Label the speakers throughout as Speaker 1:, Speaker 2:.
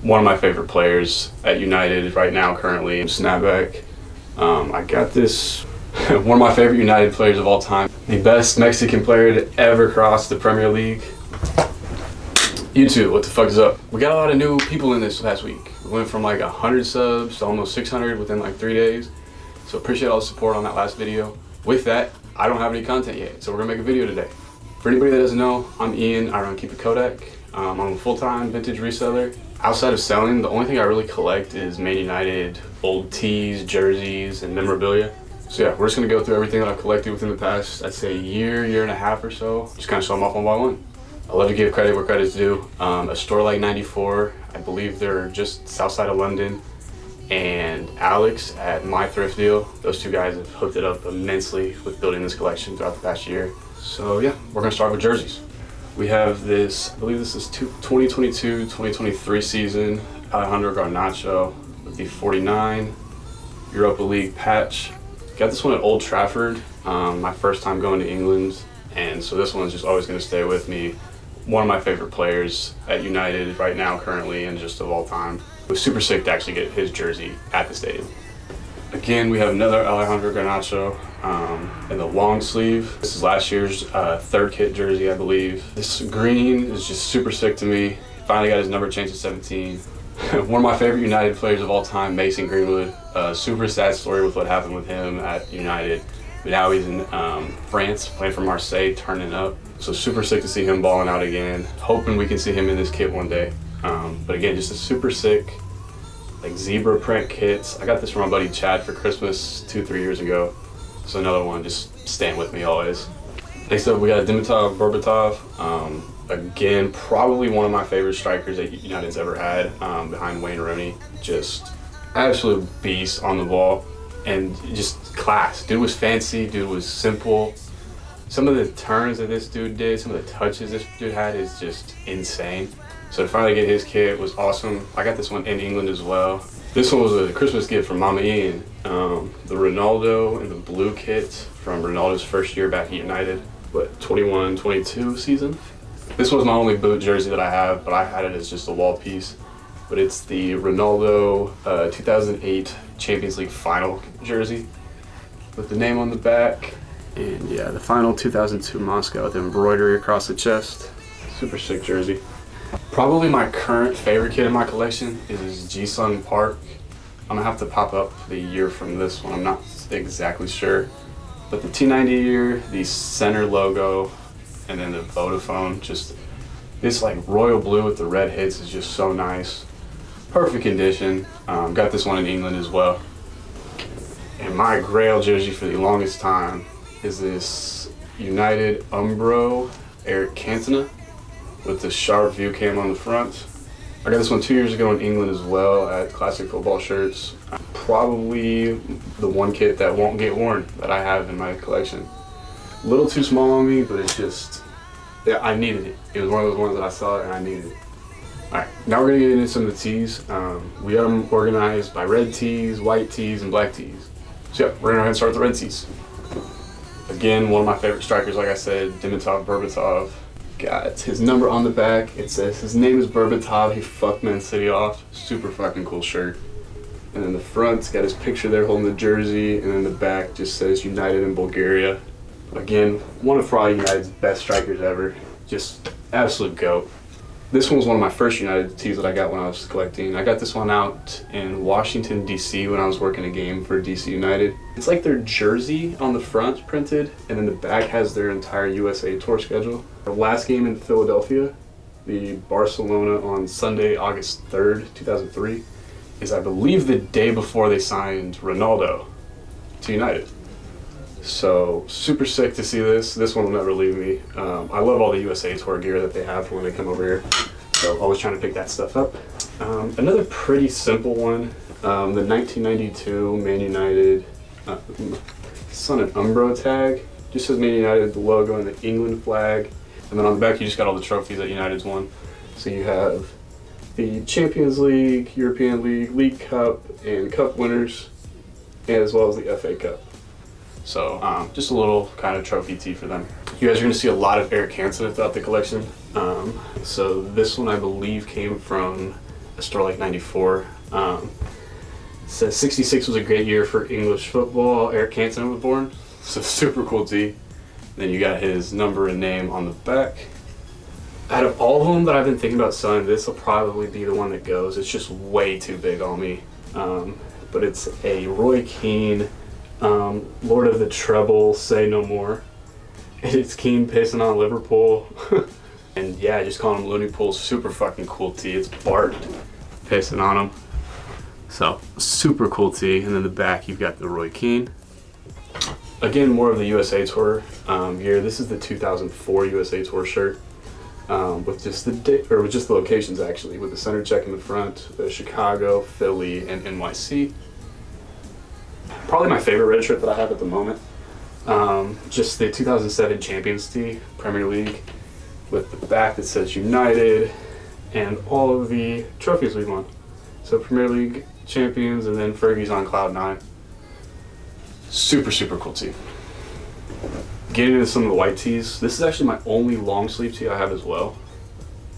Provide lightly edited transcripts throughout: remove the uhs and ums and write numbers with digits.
Speaker 1: one of my favorite players at United right now, currently, Snapback. I got this, one of my favorite United players of all time, the best Mexican player to ever cross the Premier League. YouTube, what the fuck is up? We got a lot of new people in this last week. We went from like 100 subs to almost 600 within like 3 days. So appreciate all the support on that last video. With that, I don't have any content yet, so we're gonna make a video today. For anybody that doesn't know, I'm Ian, I run Keep It Kodak. I'm a full-time vintage reseller. Outside of selling, the only thing I really collect is Man United old tees, jerseys, and memorabilia. So yeah, we're just gonna go through everything that I've collected within the past, I'd say year and a half or so. Just kind of show them off one by one. I love to give credit where credit's due. A store like 94, I believe they're just south side of London, and Alex at My Thrift Deal. Those two guys have hooked it up immensely with building this collection throughout the past year. So yeah, we're gonna start with jerseys. We have this, I believe this is 2022-2023 season, Alejandro Garnacho with the 49 Europa League patch. Got this one at Old Trafford, my first time going to England, and so this one's just always gonna stay with me. One of my favorite players at United right now, currently, and just of all time. It was super sick to actually get his jersey at the stadium. Again, we have another Alejandro Garnacho in the long sleeve. This is last year's third kit jersey, I believe. This green is just super sick to me. Finally got his number changed to 17. One of my favorite United players of all time, Mason Greenwood. Super sad story with what happened with him at United. But now he's in France, playing for Marseille, turning up. So super sick to see him balling out again. Hoping we can see him in this kit one day. But again, just a super sick, like zebra print kits. I got this from my buddy Chad for Christmas 2-3 years ago. So another one just staying with me always. Next up, we got Dimitar Berbatov. Again, probably one of my favorite strikers that United's ever had, behind Wayne Rooney. Just absolute beast on the ball and just class. Dude was fancy, dude was simple. Some of the turns that this dude did, some of the touches this dude had is just insane. So to finally get his kit was awesome. I got this one in England as well. This one was a Christmas gift from Mama Ian. The Ronaldo and the blue kit from Ronaldo's first year back at United, but 21-22 season. This was my only boot jersey that I have, but I had it as just a wall piece. But it's the Ronaldo 2008 Champions League final jersey with the name on the back. And yeah, the final 2002 Moscow with embroidery across the chest. Super sick jersey. Probably my current favorite kit in my collection is Ji-Sung Park. I'm gonna have to pop up the year from this one, I'm not exactly sure. But the T90 year, the center logo, and then the Vodafone, just this like royal blue with the red hits is just so nice. Perfect condition. Got this one in England as well. And my grail jersey for the longest time is this United Umbro Eric Cantona with the sharp view cam on the front. I got this one 2 years ago in England as well at Classic Football Shirts. Probably the one kit that won't get worn that I have in my collection. A little too small on me, but it's just, yeah, I needed it. It was one of those ones that I saw and I needed it. Alright, now we're gonna get into some of the tees. We have them organized by red tees, white tees, and black tees. So yeah, we're gonna go ahead and start with the red tees. Again, one of my favorite strikers, like I said, Dimitar Berbatov. Got his number on the back. It says his name is Berbatov, he fucked Man City off. Super fucking cool shirt. And then the front's got his picture there holding the jersey, and then the back just says United in Bulgaria. Again, one of probably United's best strikers ever. Just absolute GOAT. This one was one of my first United tees that I got when I was collecting. I got this one out in Washington, D.C. when I was working a game for D.C. United. It's like their jersey on the front printed, and then the back has their entire USA tour schedule. The last game in Philadelphia, the Barcelona on Sunday, August 3rd, 2003, is I believe the day before they signed Ronaldo to United. So super sick to see this. This one will never leave me. I love all the USA Tour gear that they have for when they come over here. So always trying to pick that stuff up. Another pretty simple one. The 1992 Man United, it's on an Umbro tag. Just says Man United, the logo, and the England flag. And then on the back you just got all the trophies that United's won. So you have the Champions League, European League, League Cup, and Cup winners, as well as the FA Cup. So just a little kind of trophy tee for them. You guys are going to see a lot of Eric Cantona throughout the collection. So this one I believe came from a store like 94. It says 66 was a great year for English football. Eric Cantona was born. So super cool tee. Then you got his number and name on the back. Out of all of them that I've been thinking about selling, this will probably be the one that goes. It's just way too big on me. But it's a Roy Keane, Lord of the Treble, Say No More. It's Keane pissing on Liverpool. And yeah, just calling him Looney Pool. Super fucking cool tee. It's Bart pissing on him. So super cool tee. And then the back, you've got the Roy Keane. Again, more of the USA Tour gear. This is the 2004 USA Tour shirt. With just the locations actually, with the center check in the front, Chicago, Philly, and NYC. Probably my favorite red shirt that I have at the moment. Just the 2007 Champions tee, Premier League, with the back that says United, and all of the trophies we've won. So Premier League champions, and then Fergie's on cloud 9. Super, super cool tee. Getting into some of the white tees, this is actually my only long sleeve tee I have as well.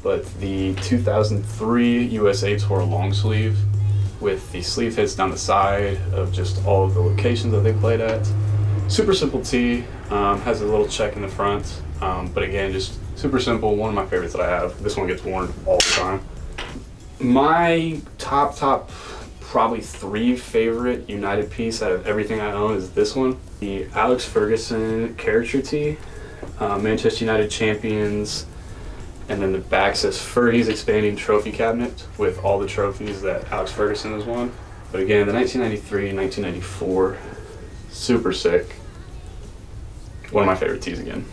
Speaker 1: But the 2003 USA Tour long sleeve with the sleeve hits down the side of just all of the locations that they played at. Super simple tee, has a little check in the front, but again, just super simple, one of my favorites that I have. This one gets worn all the time. My top probably 3 favorite United piece out of everything I own is this one. The Alex Ferguson caricature tee, Manchester United champions, and then the back says Fergie's expanding trophy cabinet with all the trophies that Alex Ferguson has won. But again, the 1993, 1994, super sick. One of my favorite tees again.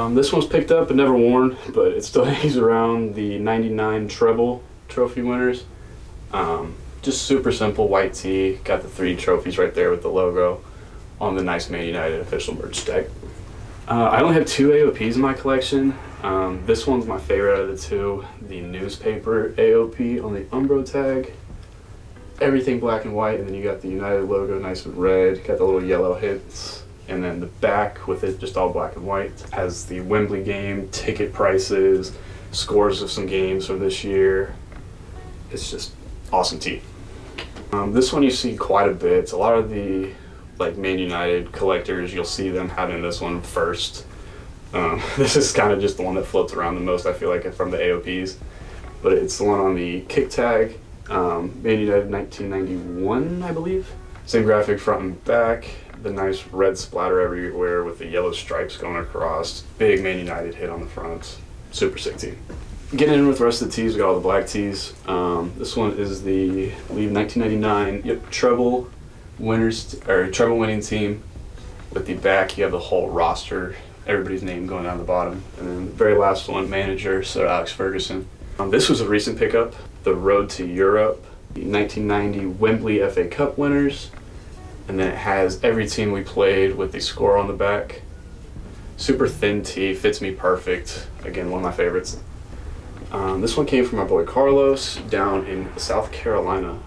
Speaker 1: This one's picked up but never worn, but it still hangs around, the 99 treble trophy winners. Just super simple white tee, got the 3 trophies right there with the logo on the nice Man United official merch tag. I only have 2 AOPs in my collection. This one's my favorite out of the 2, the newspaper AOP on the Umbro tag. Everything black and white, and then you got the United logo nice and red, got the little yellow hits. And then the back with it just all black and white has the Wembley game, ticket prices, scores of some games from this year. It's just awesome tee. This one you see quite a bit. A lot of the Man United collectors, you'll see them having this one first. This is kind of just the one that floats around the most, I feel like, from the AOPs. But it's the one on the kick tag, Man United 1991, I believe. Same graphic front and back. The nice red splatter everywhere with the yellow stripes going across. Big Man United hit on the front. Super sick tee. Getting in with the rest of the tees, we got all the black tees. This one is the, I believe, 1999 treble winning team. With the back, you have the whole roster, everybody's name going down the bottom. And then the very last one, manager, Sir Alex Ferguson. This was a recent pickup, the Road to Europe, the 1990 Wembley FA Cup winners. And then it has every team we played with the score on the back. Super thin tee, fits me perfect. Again, one of my favorites. This one came from my boy Carlos down in South Carolina.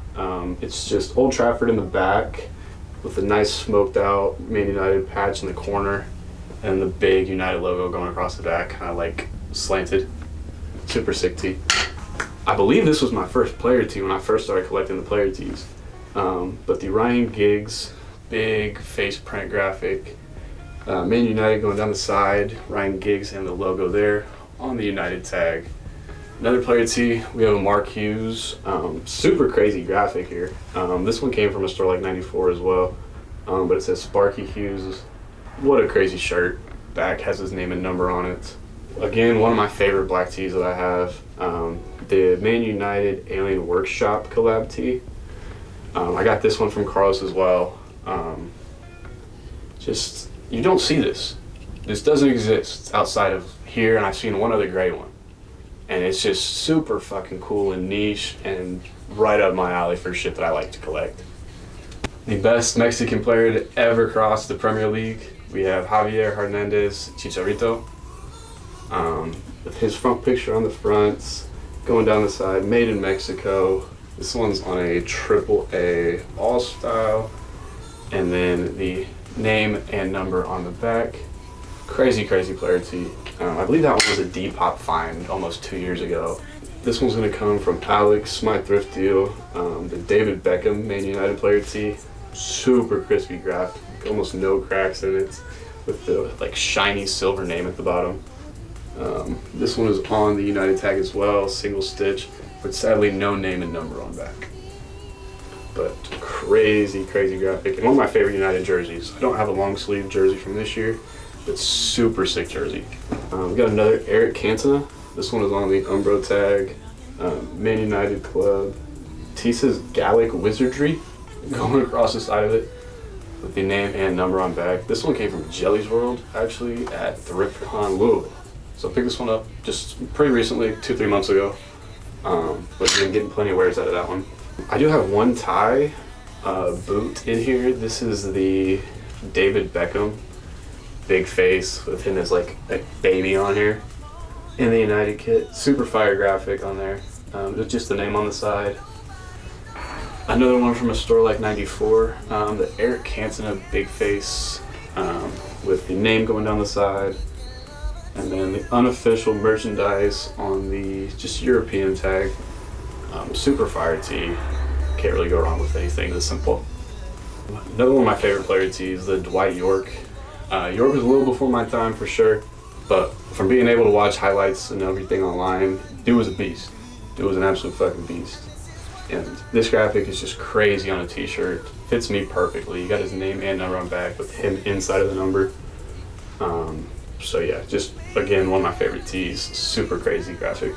Speaker 1: It's just Old Trafford in the back with a nice smoked out Man United patch in the corner and the big United logo going across the back, kind of like slanted. Super sick tee. I believe this was my first player tee when I first started collecting the player tees. But the Ryan Giggs big face print graphic, Man United going down the side, Ryan Giggs and the logo there on the United tag. Another player tee, we have a Mark Hughes, super crazy graphic here. This one came from a store like 94 as well, but it says Sparky Hughes. What a crazy shirt. Back has his name and number on it. Again, one of my favorite black tees that I have, the Man United Alien Workshop collab tee. I got this one from Carlos as well. Just, you don't see this. This doesn't exist outside of here, and I've seen one other gray one. And it's just super fucking cool and niche and right up my alley for shit that I like to collect. The best Mexican player to ever cross the Premier League, we have Javier Hernandez Chicharito. With his front picture on the front, going down the side, made in Mexico. This one's on a AAA all style, and then the name and number on the back. Crazy player tee. I believe that one was a Depop find almost 2 years ago. This one's gonna come from Alex, my thrift deal. The David Beckham Man United player tee. Super crispy graphic, almost no cracks in it, with the like shiny silver name at the bottom. This one is on the United tag as well, single stitch, but sadly no name and number on back. But crazy graphic, and one of my favorite United jerseys. I don't have a long sleeve jersey from this year, but super sick jersey. We got another Eric Cantona. This one is on the Umbro tag, Man United Club. T says Gallic Wizardry going across the side of it with the name and number on back. This one came from Jelly's World, actually, at ThriftCon Louisville. So I picked this one up just pretty recently, 2-3 months ago. But been getting plenty of wears out of that one. I do have one tie boot in here. This is the David Beckham, big face with him as like a baby on here in the United kit. Super fire graphic on there. Just the name on the side. Another one from a store like 94, the Eric Cantona big face with the name going down the side. And then the unofficial merchandise on the just European tag. Super fire tee. Can't really go wrong with anything this simple. Another one of my favorite player tees, the Dwight York. York was a little before my time for sure, but from being able to watch highlights and everything online, dude was a beast. Dude was an absolute fucking beast. And this graphic is just crazy on a t-shirt. Fits me perfectly. You got his name and number on back with him inside of the number. So yeah, just again, one of my favorite tees. Super crazy graphic.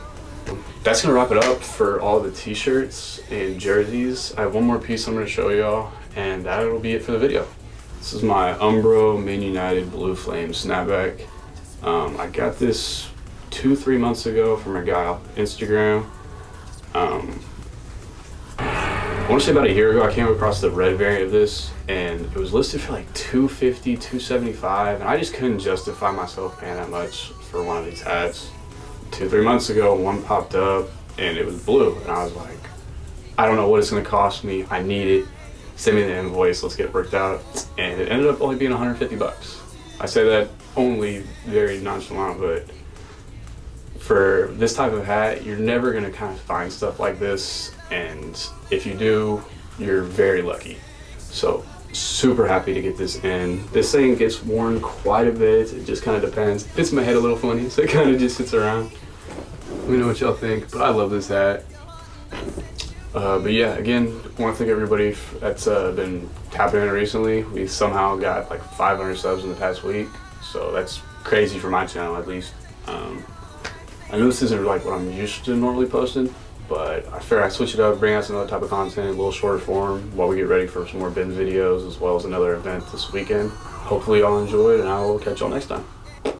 Speaker 1: That's gonna wrap it up for all the t-shirts and jerseys. I have one more piece I'm gonna show y'all, and that'll be it for the video. This is my Umbro Man United Blue Flame snapback. I got this 2-3 months ago from a guy off Instagram. I want to say about a year ago I came across the red variant of this, and it was listed for like $250, $275, and I just couldn't justify myself paying that much for one of these hats. 2-3 months ago, one popped up and it was blue, and I was like, I don't know what it's going to cost me. I need it. Send me the invoice. Let's get it worked out. And it ended up only being 150 bucks. I say that only very nonchalant, but for this type of hat, you're never going to kind of find stuff like this, and if you do, you're very lucky. So super happy to get this in. This thing gets worn quite a bit. It just kind of depends. Fits my head a little funny, so it kind of just sits around. Let me know what y'all think, but I love this hat. But yeah, again, I want to thank everybody that's been tapping in recently. We somehow got like 500 subs in the past week, so that's crazy for my channel at least. I know this isn't like what I'm used to normally posting, but I figured I'd switch it up, bring out some other type of content, a little shorter form, while we get ready for some more bin videos, as well as another event this weekend. Hopefully y'all enjoyed, and I will catch y'all next time.